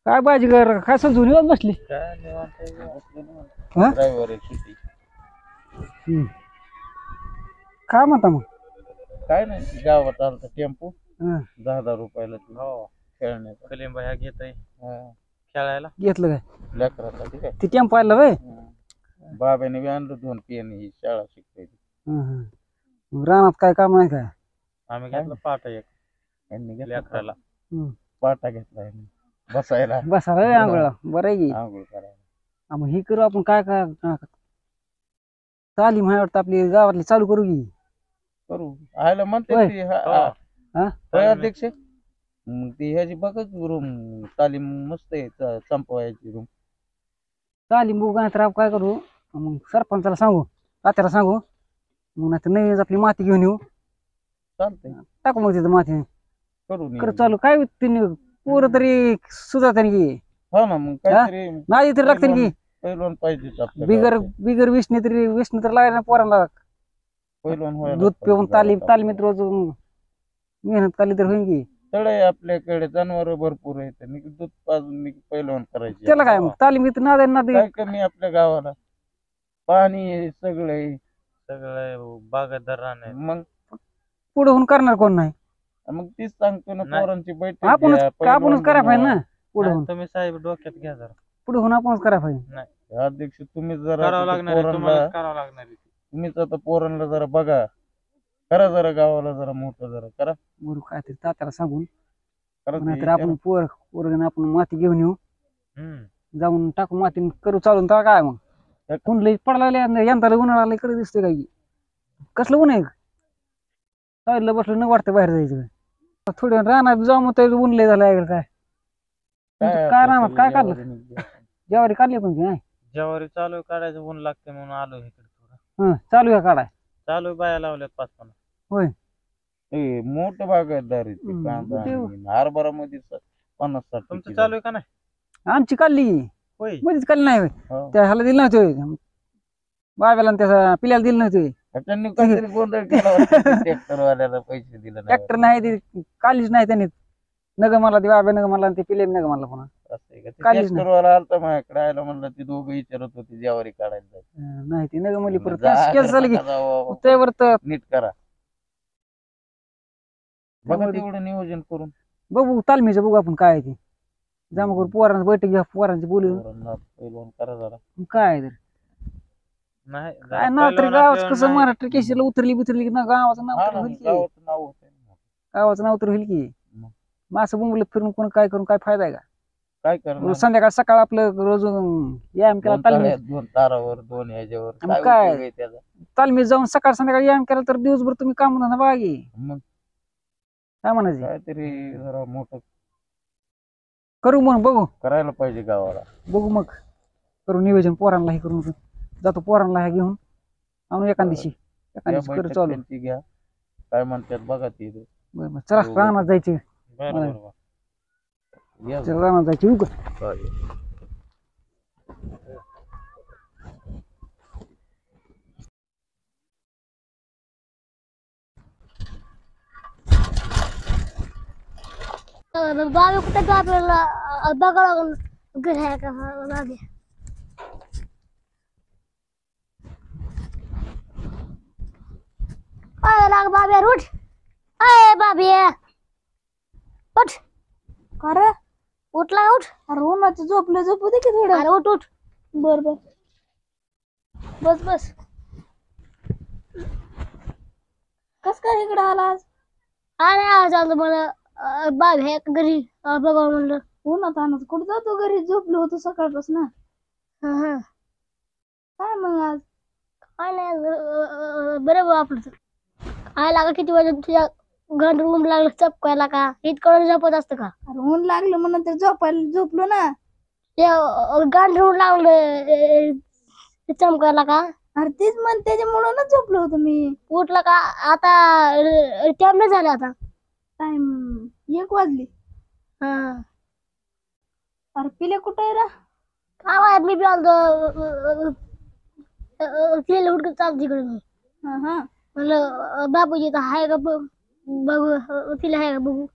काय पाहिजे घर काय समजून येऊन बसली. हा? ड्रायव्हर आहे सुट्टी. हम्म. काय म्हणता मग? काय नाही गावात आलता टेम्पो हा. 10 रुपयाला खेळण्याचा कलिंबा ह्या घेत आहे हा. खेळायला. घेतलं काय लेकरासाठी काय ते टेम्पो पाहिलं वय. बाबाने बी आणलं 2 पेन ही शाळा शिकवायची. रानात काय काम नाही काय? आम्ही घेतलं पाट एक यांनी घेतला लेकराला. पाटा घेतला यांनी बसायला बसा रे आंघोळला बरं आहे की. आंघोळ करायला. मग ही करू आपण काय काय तालीम आहे वाटतं आपली गावातली चालू करू की. करू आयला म्हणते होय. ती हा? होय अध्यक्ष मग ती ह्याची बघच रूम तालीम मस्त आहे संपवायची रूम. तालीम बघू नाही तर आपण काय करू मग सरपंचाला सांगू तात्याला सांगू मग नाही तर नवीन आपली माती घेऊन येऊ चालतंय टाकू मग तिथं माती करू कर चालू काय तिने पोरं तरी सुधारता की हो ना मग काहीतरी नाही तरी लागते की पैलवान पाहिजे आपल्या बिगर गावात. बिगर विषणी तरी लागणार पोरांना पैलवान व्हायला दूध पाहिजे पिऊन गावात. तालीमीत रोज मेहनत केली तर होईल की. तळ आहे आपल्याकडे जनावर भरपूर आहेत दूध पाजून पैलवान करायचे त्याला काय मग तालीमीत ना काय कमी आपल्या गावाला पाणी आहे सगळं आहे. सगळं बागायतदार राहणार. मग पुढे होऊन करणार कोण नाही मग तीच सांगतो ना नाही. पोरांची बैठक आपणच घ्या, पैलवान आपणच करा पाहिजे बनवा. ना पुढे होऊन तुम्ही साहेब डोक्यात घ्या जरा. पुढे होऊन आपणच करा पाहिजे. अध्यक्ष तुम्ही जरा करावं तिथे लागणार आहे, पोरांना तुम्हाला करावं लागणार आहे. तुम्हीच आता पोरांना जरा बघा करा जरा गावाला जरा मोठं जरा करा बरोबर काय तरी तात्याला सांगून करा ते नाहीतर आपण पोरगण आपण माती घेऊन येऊ हम्म. जाऊन टाकू माती करू चालून तर काय मग एक- ऊन लई पडला यंदाला उन्हाळा इकडे दिसतोय काय की. कसलं ऊन आहे साईडला बसलं न वाटतं बाहेर जायचं थोडं रानात जाऊ मग तरी ऊन लय झालं आहे काय तुमचं काय आता रानात तरी काय काढलं यावं ज्वारी काढली तुमची नाही ज्वारी चालू आहे काढायचं ऊन लागते म्हणून आलो इकडे थोडं. चालू आहे काढाय चालू आहे, बाया लावल्यात 5-50. होय ए, मोठं बागायतदार आहे ते हम्म, कांदा ते- आणि हरभरामध्ये 50-60 तुमचं किलो. चालू आहे का नाही? आमची काढली होय. मध्येच काढली नाही होय. हो. त्या ह्याला दिली नव्हती होय. बाब्याला आणि त्याचा पिल्याला दिली नव्हती होय. त्यांनी काहीतरी गोंधळ केला ट्रॅक्टर वाल्याला पैसे दिले नाही. ट्रॅक्टर नाही ती काढलीच नाही त्यांनी नग मला ते बाब्या नग मला आणि ते पिले नग मला पुन्हा असं आहे का? ते काढलीच नाही. ट्रॅक्टर वाला आलता माझ्याकडे आयला म्हणलं ती दोघं विचारत होती ज्यावारी काढायला जायचं. नाही ती नग मुली परत जा, केस झालं की नका जाऊ बाबा. त्यावर तर नीट करा बघा त्यामुळे- तेवढं नियोजन करून बघू तालमीचं बघू आपण काय आहे ते जमा करू पोरांचं बैठक घ्या पोरांची बोलू पोरांना पैलवान करा जरा काय आहे तर नाही काय नाव तरी पहिलवान गावाचं आपल्याला कसं नाही. महाराष्ट्र केशीला उतरली की ना गावाचं नाव हा तर ना, होईल की गावाचं नाव होतं. गावाचं नाव तर होईल की मग. मग असं बोंबलत फिरून कोण काय करून काय फायदा आहे का काय करणार रोज संध्याकाळ सकाळ आपलं रोज व्यायाम केला 2 तालमीत तळ्यात, 2 तारावर 2 ह्याच्यावर मग काय काय? उपयोग आहे त्याचा तालमीत जाऊन सकाळ संध्याकाळ व्यायाम केला तर दिवसभर तुम्ही काम धंदा बघा की मग काय म्हणायचे काहीतरी जरा मोठं करू मग बघू करायला पाहिजे गावाला. बघू मग करू नियोजन पोरांना हे करून जातो पोरांना हे घेऊन आणू एका दिवशी या करू बैठक चालू त्यांची घ्या काय म्हणतात बघा ती बरं, बरं. चला रानात जायचे बरं बरं. या चला रानात जायचे उगा चालेल. बाबा कुठे आपल्याला बघावं लागून घर आहे का बाबे अय लाग बाबे उठ अय बाबे उठ अरे उठला उठ अरे उन्हाचं झोपू दे की थोडं. अरे उठ उठ बर बर बस बस कस काय इकडे आला आज? आणि आज आलं मला बाबे आहे का घरी बघावं म्हणलं उन्हात आणत कुठं जातो घरी झोपलो होतो सकाळपासून. हा काय मग आज काय नाही बरं बा आपलं आय लागा किती वाजता तुझ्या घर रूम लागलं चपकायला का इतकं झोपत असतं का अरे ऊन लागलं म्हणून तर झोपलो ना. ते गांड रूम लागलं चमकायला का अरे तेच म्हण त्याच्यामुळूनच झोपलो होतो मी. उठलं का आता टाइम नाही झाला आता टाइम 1 वाजली. हा अरे पिले कुठे आहे रा? काय माहित मी बी आलो तिला उठक चालत तिकडे मी हा हा म्हणलं बापूजी तर आहे का बघू तिला आहे का बघू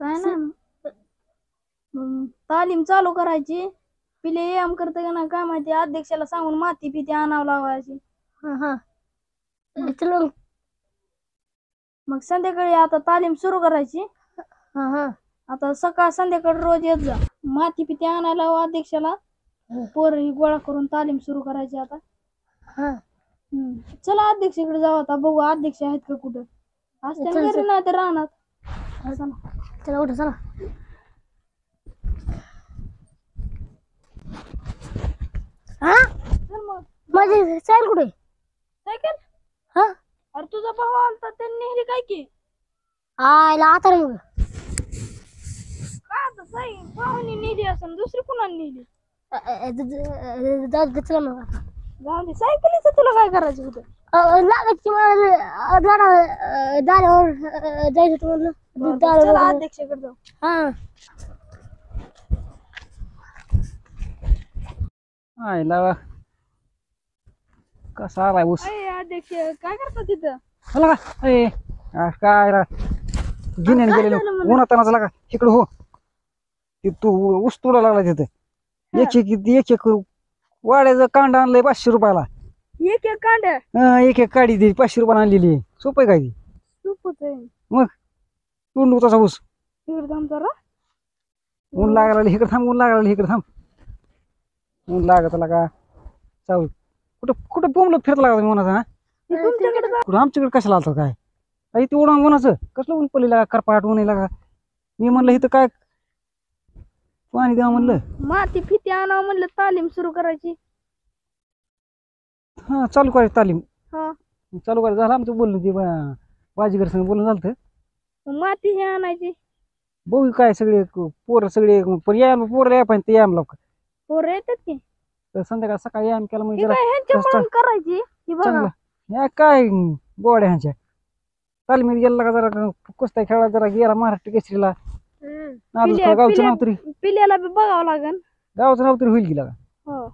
काय ना मग तालीम चालू करायची. पिले व्यायाम करते का ना काय माहिती, अध्यक्षाला सांगून माती पिती आणावं लावायची. हा चल मग संध्याकाळी आता तालीम सुरू करायची. हा आता सकाळ संध्याकाळ रोज येत जा. माती पिती आणायला लावा अध्यक्षाला. पोरं ही गोळा करून तालीम सुरू करायची आता. हा चला अध्यक्षाकडे जाऊ आता, बघू अध्यक्ष आहेत का कुठं. असते चल, घरी नाही तर राहणार. चला उठ चला. हा चल मग. माझी सायकल कुठे? सायकल? हा अरे तुझा भाऊ आलता त्यांनी नेली काय की? आयला आता मग काय आता साई भाऊनी नेली असं दुसरी कुणाला नेली? जाऊ दे चला मग आता. जाऊ दे, सायकलीचं तुला काय करायचं होतं? लागायची मला दारावर जायचं होतं म्हणलं. चला दारावर अध्यक्षाकडे जाऊ. हा आयला कसा आलाय ऊस अय अध्यक्ष काय करता तिथं? मला का ए, काय गिन्याने काय गेलेलो झालं म्हणलं? उन्हातानाच लागा इकडं हो. ते तू ऊस तोडा लागला तिथं एक एक वाड्याचं कांड आणलंय 500 रुपयाला. एक एक कांड्या एक एक काडी दे 500 रुपयाला आणलेली आहे. सोपं आहे काय ती? खूपच आहे. मग तोंड तसा ऊस तिकडे थांब जरा. ऊन लागायला इकडे थांब, ऊन लागायला इकडे थांब. ऊन लागत लागा चालू कुठं कुठं बोंबलत फिरत लागला उन्हाचा हा? ते तुमच्याकडे जा. कुठं आमच्याकडे कशाला आलतं काय आई ते उन्हा उन्हाचं कसलं ऊन पडलेलं लागा करपाट ऊन लागा. मी म्हणलं इथं काय पाणी द्या म्हणलं. माती फिती आणावं म्हणलं, तालीम सुरू करायची. हा चालू करायचं तालीम. हा चालू करायचं झालं आमचं बोलणं ते बाजीगर संग बोलणं झालं. मग माती हे आणायची. बघू काय सगळे पोरं सगळे पण या पोरं या पाहिजे ते याम लवकर. पोरं येतात की तर संध्याकाळ सकाळी याम केला म्हणजे हे जरा काय ह्यांच्या कष्ट- म्हणून करायची. ही बघा चांगलं या काय गोड्या ह्यांच्या तालमीत गेला का जरा कुस्त्या खेळा जरा गेला महाराष्ट्र केसरीला. नादच पिल्या- गावचं पिल्या- नाव तरी पिल्याला बी बघावं लागेल. गावचं नाव तरी होईल गेला हो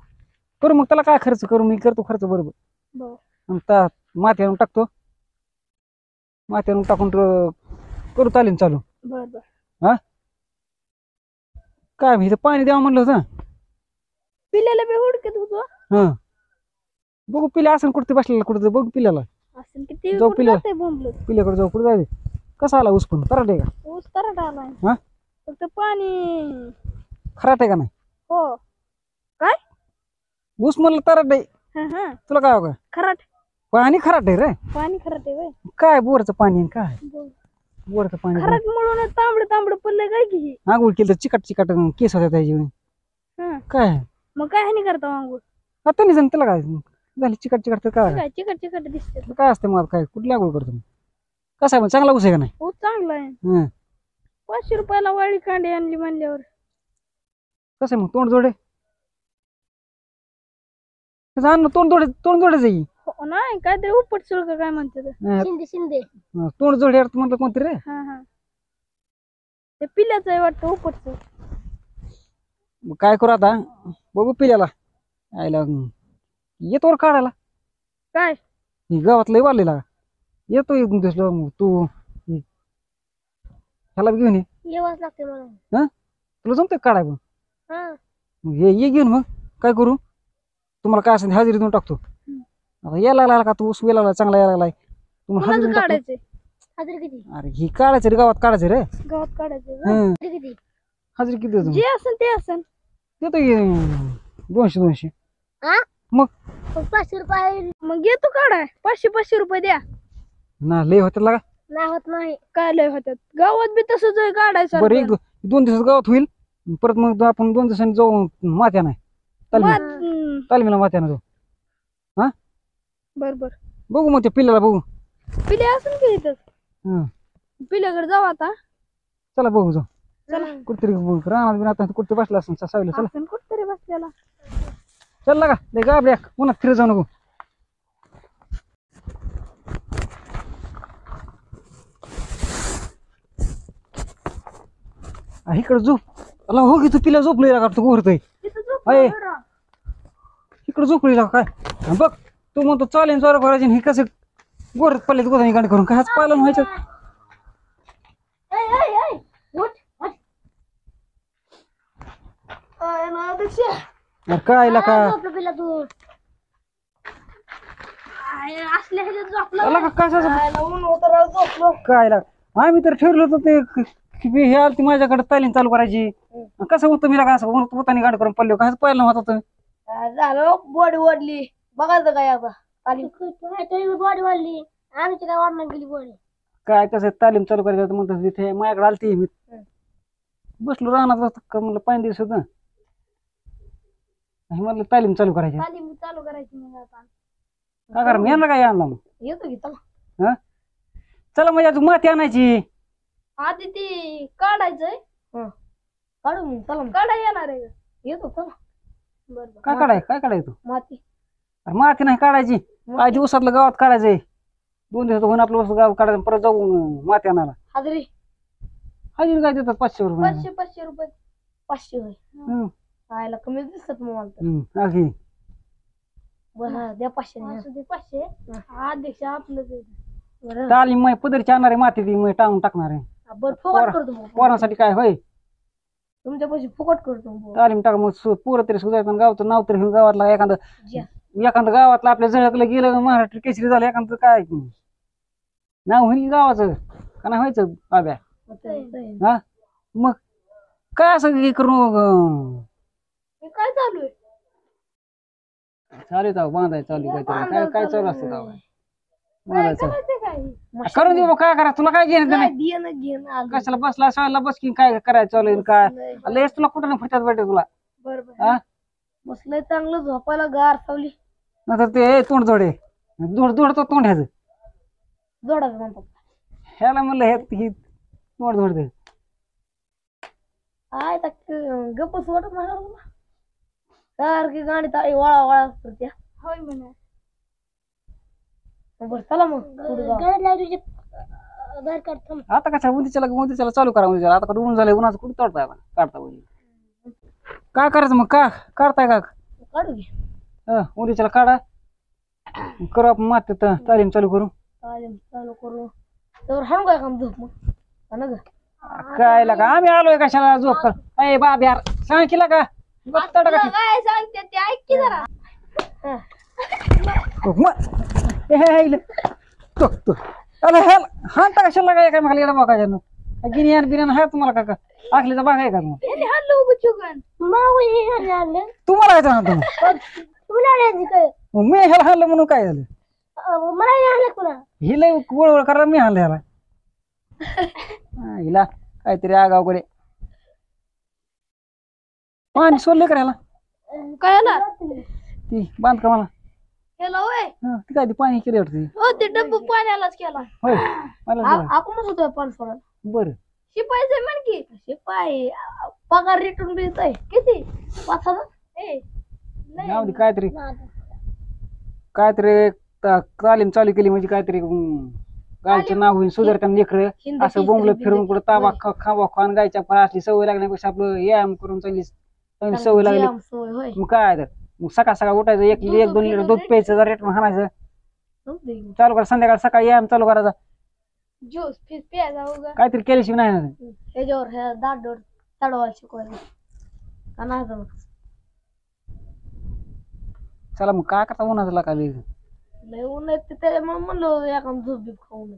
करू मग त्याला काय खर्च करू मी करतो खर्च बरोबर. बरं. आणि माती आणून टाकतो. माती आणून टाकून करू तालीम चालू. बर बर. काय मी इथं पाणी द्यावं म्हणलं होतं. पिल्याला बी हुडकत होतो. हा बघू पिल्या असं कुठे बसलेला कुठं बघू पिल्याला असं किती जाऊ कुठं पिल्या. जातंय बोंबलत. पिल्याकडे जाऊ कुठे जायचं कसा आला ऊस पण कराटे का ऊस तरट आलाय. हा? फक्त पाणी. खराटे का नाही हो ऊस म्हणलं तराटे हा हा तुला काय का खराट पाणी खराटे रे पाणी खराट आहे व्हय. काय बोरचं पाणी आहे काय बोरचं पाणी खराट म्हणून तांबड तांबड पडलंय काय की हे? आंघोळ केलं तर चिकट चिकट केस होत्या त्याची हा काय मग काय हानी करता अंघोळ? आता नाही सांग त्याला काय झाली चिकट चिकट तर काय काय चिकट चिकट दिसते. काय असते मग काय कुठली आंघोळ करतो मी कसा आहे मग चांगला ऊस आहे का नाही ऊस चांगला आहे. हं. 500 रुपयाला वाळी कांडी आणली म्हणल्यावर कसं आहे मग तोंड जोडे अन्न तोंड जोडे जाई हो नाही काहीतरी उपट सुळक काय म्हणते ते. शिंदे तोंड जोडे अर्थ म्हणलं कोणतरी रे हा हा ते पिल्याचं आहे वाटतं उपट सुळक. मग काय करू आता बघू पिल्याला आयला येतो वर काढायला काय ही गावात लय वाढलेला येतो इकडून दिसलो तू ह्याला घेऊन ये येवाच लागते मला. तुला जमतंय काढाय पण हा मग ये घेऊन मग काय करू तुम्हाला काय असेल हजेरी देऊन टाकतो आता यायला लागला का तू ऊस वेला लागला चांगला यायला लागलाय तुम्हाला हजेरी कुणाचं देऊन टाकतो. काढायचंय? हजरी किती? अरे ही काढायचं रे गावात काढायचं रे गावात काढायचंय व्हय. हं. हजरी किती? हजेरी किती देतो जे असेल ते असेल. देतो की 200 मग 500 रुपये मग घेतो काढाय. 500 रुपये द्या. ना लय होतं लागा नाही होत नाही. काय लय होत्यात गावात बी तसंच आहे काढायचं. बरं 2 दिवसात गावात होईल परत मग आपण 2 दिवसांनी जाऊ मात्या नाही तालमीला मात्यानं जाऊ बर बर बघू मग त्या पिल्ल्याला बघू पिले असेल की इथं. हं. पिल्याकडे जाऊ आता. चला बघू जाऊ चला कुठतरी राहणार बिनात कुठे बसला असं सावलीला चला असेल कुठतरी बसलेला. चल लागा लय गाबड्या उन्हात फिरत जाऊ नको इकडे झोप अला हो की तू पिल्या झोपली लागा तू गोरतय तिथं झोप अय. बरं. इकडे झोपली लागा काय आणि बघ तू म्हणतो चालेल जोरा करायची आणि हे कसं गोरत पडले गोदानी गाडी करून काय पालन व्हायचं ऐ, ऐ, ऐ, उठ. अरे काय ला का झोपलं पिला तू असल्या ह्याच्यात झोपला आला का कशाचं ऊन होतं राव झोपलो. काय ला आम्ही तर ठरलो होतो ते हे आलती माझ्याकडे तालीम चालू करायची कसं होतं मी का असं पोतानी गाडी करून पडलो कसं पाहिलं होतं तुम्ही झालं बॉडी ओढली बघायचं काय आता तालीम बॉडी वाढली आमची काय वाढणार गेली बॉडी काय कसं तालीम चालू करायचं म्हणतो तिथे माझ्याकडे आलती मी बसलो राहणार म्हणलं 5 दिवस होतं म्हणलं तालीम चालू करायची तालीम चालू करायची मग आता काय करा मी काय आणला मग येतो की चला हा चला म्हणजे अजून माती आणायची आधी ती काढायचंय काढू मग चला काढाय येणार आहे का? येतो चला बरं काय काढाय तू माती अरे माती नाही काढायची पाहिजे उसातलं गावात काढायचंय 2 दिवस होऊन आपलं ऊस गाव काढायचं परत जाऊ माती आणायला हाजरी हजरी काय देतात 500 रुपये 500 रुपये 500 होय हम्म, खायला कमी दिसत मग मला तर अगदी बरं द्या 500 500 अध्यक्ष आपलं बरं तालीम मग पदरची आणणार आहे माती ती मग टाळून टाकणार आहे बरं फुकट करतो मग पोरांसाठी काय होय तुमच्या पैसे फुकट करतो मग. तालीम टाक मग पोरं तरी सुधारतात गावचं नाव तरी घेऊन गावातला ज्या. एखादं गावातलं आपल्या झळकलं गेलं महाराष्ट्र केसरी झालं एखादं काय नाव होईल गावाचं का नाही व्हायचं बाब्या होतंय. हा मग काय असं हे करून हे काय चालू आहे चालू आहे बांधाय चालू आहे काहीतरी काय काय चालू असतं गावात बांधायचं करायचं काय करून देऊ काय करा तुला काय घेणं काय नाही घेणं आलं. कशाला बसला सवायला बस की काय करायचं चालू आहे काय लयच तुला कुठं नाही फटत भेटेल तुला बरोबर हा बसलंय चांगलं झोपायला गार सावली नंतर ते तोंड जोडे जोड तो तोंड ह्याचं जोडाच म्हणतात ह्याला म्हणलं हे तोंड जोडते आय गप्पच वाटत नाही तुला सारखी गाडी ताळी वळा वळा असतो त्या होय म्हणा बरं चला मग पुढे जाऊ. बाहेर काढतो आता कशा उंदीच्याला चालू करा उंदीच्याला आता ऊन झालंय उन्हाचं कुठं तोडताय आता काढता उंदी काय करायचं मग का काढताय का काढू घे उंदीच्याला काढा करू आपण माती तालीम चालू करू चालेल चालू करू तर हाणू काय काम झोप मग हा ना ग काय लागा आम्ही आलोय कशाला झोप कर अय बाब यार सांग केला का बघता का काय सांगते ते ऐक की जरा हाणता कशाला काय काय मला येडा बघायचं गिनियान बिनियान आहे तुम्हाला का आखलीचा बाग आहे का तुम्हाला यांनी हाणलं उगं चुकन तुम्हाला काय सांगतो मी ह्याला हाणलं म्हणून काय झालं मला नाही आणलं तुला हिला वळवळ करा मी हाणलं ह्याला हिला काहीतरी आगावकडे पाणी सोडले का ह्याला काय आला ती बांधकामाला केला होय ती काय ती पाणी केली वाटते हो ते डब्बू पाण्यालाच केला होय मला आपणच होतोय पाणी सोडायला बरं शिपाईचं म्हण की शिपाई पगार रिटर्न मिळतोय किती 5,000 जाऊ दे काहीतरी तालीम चालू केली म्हणजे काहीतरी गायचं नाव होईल सुधारताना लेकर असं बोंबलं फिरून कुठं ताबा खावा खान गायच्या पण असली सवय लागण्यापेक्षा आपलं व्यायाम करून चांगली सवय लागली होय मग काय तर मग सकाळ सकाळ उठायचं 1-2 लिटर दूध प्यायचं जर रेट हाणायचं चालू करा संध्याकाळ सकाळी व्यायाम चालू करायचा ज्यूस फीस प्यायचा उगा काहीतरी केल्याशिवाय नाही ना ह्याच्यावर ह्या दाढ चढवायला शिकवायला का नाही जमत चला मग काय करता उन्हाचं लागा लय ऊन आहे ते त्याच्यामुळे म्हणलं एका झोप बीप खाऊन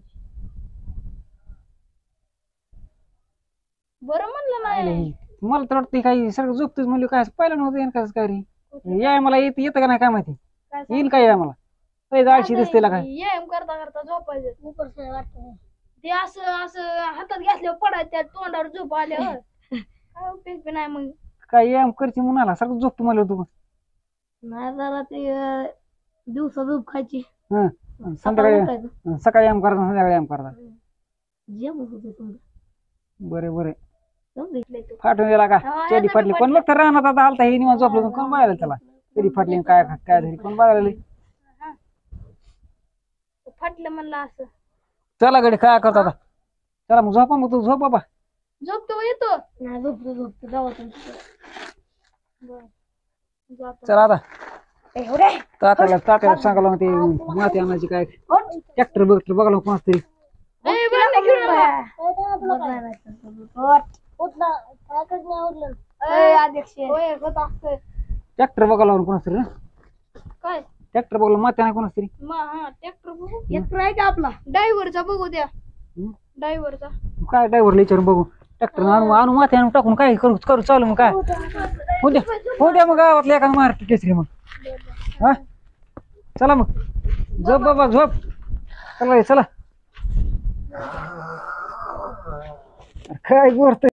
बरं म्हणलं नाही मला तर वाटतं काही सगळं झोपतोच म्हणलं काय पहिलं नव्हतं कसं काय रे याय मला येतं का नाही काय माहिती काय येईल काय या मला जाळशी दिसते काय व्यायाम करता करता झोपायचं वाटतं ते असं असं हातात घेतल्यावर पडायचं त्या तोंडावर झोप आल्यावर काय उपयोग बी नाही मग काय व्यायाम करते म्हणाला सगळं झोपतो म्हणलं तू नाही जरा ते दिवसा झोप खायची संध्याकाळी उठायचं. सकाळी व्यायाम करता संध्याकाळी व्यायाम करता जेवण होतं समजा बरे बरे समजलं तू फाटून गेला का चेडी फाटली कोण बघ तर राहणार आता आलता हे निवांत झोपलं कोण बघायला त्याला कधी फाटली आणि काय काय झाली कोण बघायला फाटलं म्हणलं असं चला गडी काय करतो आता चला मग झोपा मग तू झोप बाबा झोपतो येतो नाही झोपतो जाऊ चला आता तात्याला सांगायला ते माती आणायची काय ट्रॅक्टर बघायला कोण तरी उठला काय करत नाही उठलं अध्यक्ष होय होत असतं ट्रॅक्टर बघायला लावून कोणाच तरी काय ट्रॅक्टर बघायला मात्या नाही कोणाच तरी हा ट्रॅक्टर बघू ट्रॅक्टर आहे का आपला ड्रायव्हरचा बघू द्या ड्रायव्हरचा काय ड्रायव्हरला विचारून बघू ट्रॅक्टर आणू माथे आणून टाकून काय करू करू चालू मग काय हो द्या मग गावातल्या एका महाराष्ट्र केसरी मग हा चला मग झोप बाबा झोप चला चला काय गोष्ट